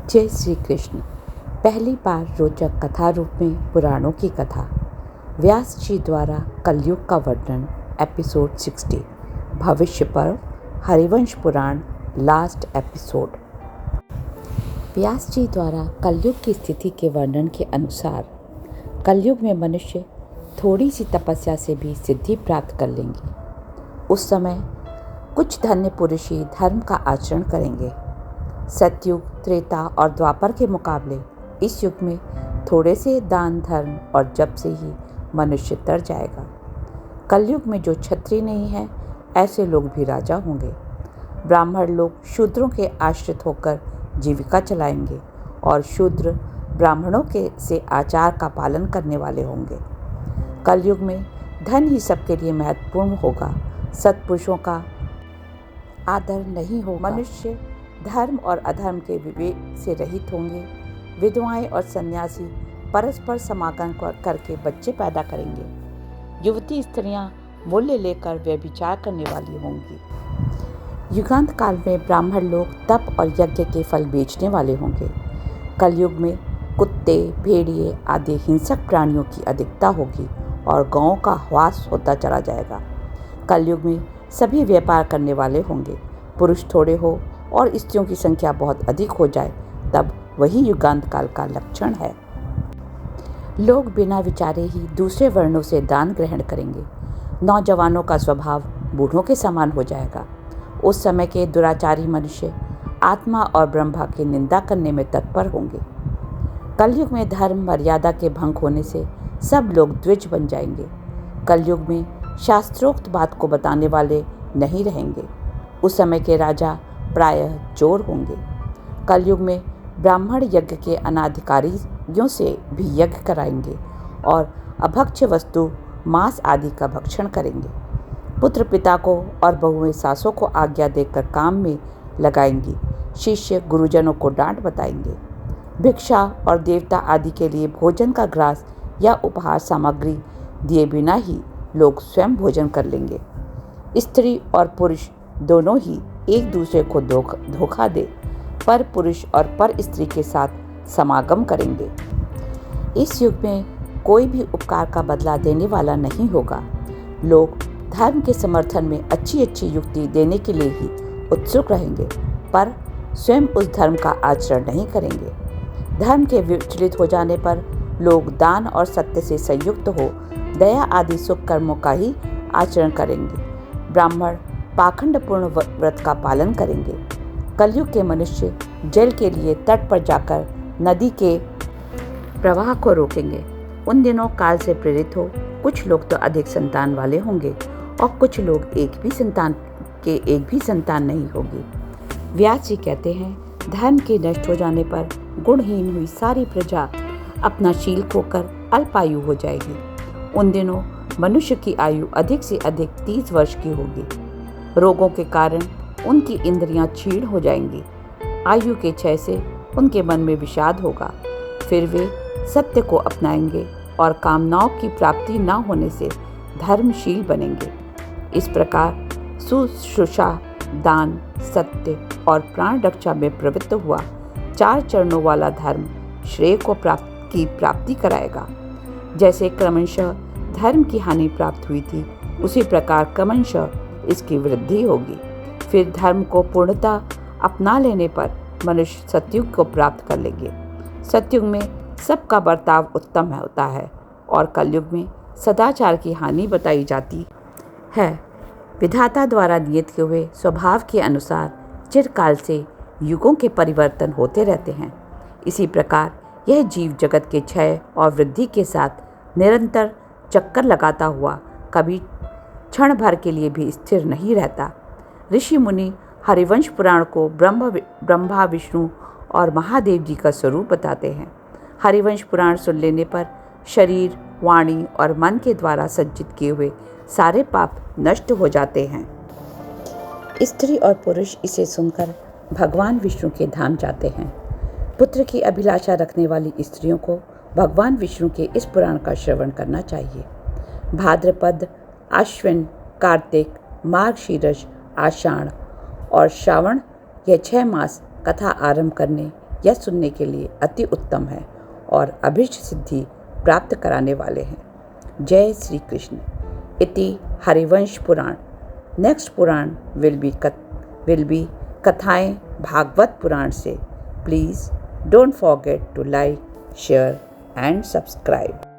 जय श्री कृष्ण। पहली बार रोचक कथा रूप में पुराणों की कथा। व्यास जी द्वारा कलयुग का वर्णन, एपिसोड 60, भविष्य पर्व, हरिवंश पुराण, लास्ट एपिसोड। व्यास जी द्वारा कलयुग की स्थिति के वर्णन के अनुसार कलयुग में मनुष्य थोड़ी सी तपस्या से भी सिद्धि प्राप्त कर लेंगे। उस समय कुछ धन्य पुरुष ही धर्म का आचरण करेंगे। सतयुग, त्रेता और द्वापर के मुकाबले इस युग में थोड़े से दान, धर्म और जप से ही मनुष्य तर जाएगा। कलयुग में जो क्षत्रिय नहीं है, ऐसे लोग भी राजा होंगे। ब्राह्मण लोग शूद्रों के आश्रित होकर जीविका चलाएंगे और शूद्र ब्राह्मणों के से आचार का पालन करने वाले होंगे। कलयुग में धन ही सबके लिए महत्वपूर्ण होगा। सत्पुरुषों का आदर नहीं होगा। मनुष्य धर्म और अधर्म के विवेक से रहित होंगे। विधवाएं और सन्यासी परस्पर समागम करके बच्चे पैदा करेंगे। युवती स्त्रियां मूल्य लेकर व्यभिचार करने वाली होंगी। युगांत काल में ब्राह्मण लोग तप और यज्ञ के फल बेचने वाले होंगे। कलयुग में कुत्ते, भेड़िए आदि हिंसक प्राणियों की अधिकता होगी और गांवों का ह्रास होता चला जाएगा। कलयुग में सभी व्यापार करने वाले होंगे। पुरुष थोड़े हो और स्त्रियों की संख्या बहुत अधिक हो जाए, तब वही युगांत काल का लक्षण है। लोग बिना विचारे ही दूसरे वर्णों से दान ग्रहण करेंगे। नौजवानों का स्वभाव बूढ़ों के समान हो जाएगा। उस समय के दुराचारी मनुष्य आत्मा और ब्रह्मा की निंदा करने में तत्पर होंगे। कलयुग में धर्म मर्यादा के भंग होने से सब लोग द्विज बन जाएंगे। कलयुग में शास्त्रोक्त बात को बताने वाले नहीं रहेंगे। उस समय के राजा प्रायः चोर होंगे। कलयुग में ब्राह्मण यज्ञ के अनाधिकारियों से भी यज्ञ कराएंगे और अभक्ष्य वस्तु, मांस आदि का भक्षण करेंगे। पुत्र पिता को और बहुएं सासों को आज्ञा देकर काम में लगाएंगी। शिष्य गुरुजनों को डांट बताएंगे। भिक्षा और देवता आदि के लिए भोजन का ग्रास या उपहार सामग्री दिए बिना ही लोग स्वयं भोजन कर लेंगे। स्त्री और पुरुष दोनों ही एक दूसरे को धोखा दे पर पुरुष और पर स्त्री के साथ समागम करेंगे। इस युग में कोई भी उपकार का बदला देने वाला नहीं होगा। लोग धर्म के समर्थन में अच्छी अच्छी युक्ति देने के लिए ही उत्सुक रहेंगे, पर स्वयं उस धर्म का आचरण नहीं करेंगे। धर्म के विचलित हो जाने पर लोग दान और सत्य से संयुक्त हो दया आदि शुभ कर्मों का ही आचरण करेंगे। ब्राह्मण पाखंडपूर्ण व्रत का पालन करेंगे। कलयुग के मनुष्य जल के लिए तट पर जाकर नदी के प्रवाह को रोकेंगे। उन दिनों काल से प्रेरित हो कुछ लोग तो अधिक संतान वाले होंगे और कुछ लोग एक भी संतान नहीं होगी। व्यास जी कहते हैं, धर्म के नष्ट हो जाने पर गुणहीन हुई सारी प्रजा अपना शील खोकर अल्पायु हो जाएगी। उन दिनों मनुष्य की आयु अधिक से अधिक 30 वर्ष की होगी। रोगों के कारण उनकी इंद्रियां क्षीण हो जाएंगी। आयु के क्षय से उनके मन में विषाद होगा। फिर वे सत्य को अपनाएंगे और कामनाओं की प्राप्ति न होने से धर्मशील बनेंगे। इस प्रकार शुश्रूषा, दान, सत्य और प्राण रक्षा में प्रवृत्त हुआ 4 चरणों वाला धर्म श्रेय को प्राप्ति कराएगा। जैसे क्रमशः धर्म की हानि प्राप्त हुई थी, उसी प्रकार क्रमशः इसकी वृद्धि होगी। फिर धर्म को पूर्णतः अपना लेने पर मनुष्य सतयुग को प्राप्त कर लेंगे। सतयुग में सबका बर्ताव उत्तम होता है और कलयुग में सदाचार की हानि बताई जाती है। विधाता द्वारा नियत किए हुए स्वभाव के अनुसार चिरकाल से युगों के परिवर्तन होते रहते हैं। इसी प्रकार यह जीव जगत के क्षय और वृद्धि के साथ निरंतर चक्कर लगाता हुआ कभी क्षण भर के लिए भी स्थिर नहीं रहता। ऋषि मुनि हरिवंश पुराण को ब्रह्मा, विष्णु और महादेव जी का स्वरूप बताते हैं। हरिवंश पुराण सुन लेने पर शरीर, वाणी और मन के द्वारा संचित किए हुए सारे पाप नष्ट हो जाते हैं। स्त्री और पुरुष इसे सुनकर भगवान विष्णु के धाम जाते हैं। पुत्र की अभिलाषा रखने वाली स्त्रियों को भगवान विष्णु के इस पुराण का श्रवण करना चाहिए। भाद्रपद, आश्विन, कार्तिक, मार्गशीर्ष, आषाढ़ और श्रावण, यह 6 मास कथा आरंभ करने यह सुनने के लिए अति उत्तम है और अभीष्ट सिद्धि प्राप्त कराने वाले हैं। जय श्री कृष्ण। इति Harivansh Purana. Next Purana will be कथाएं भागवत पुराण से। Please don't forget to like, share and subscribe.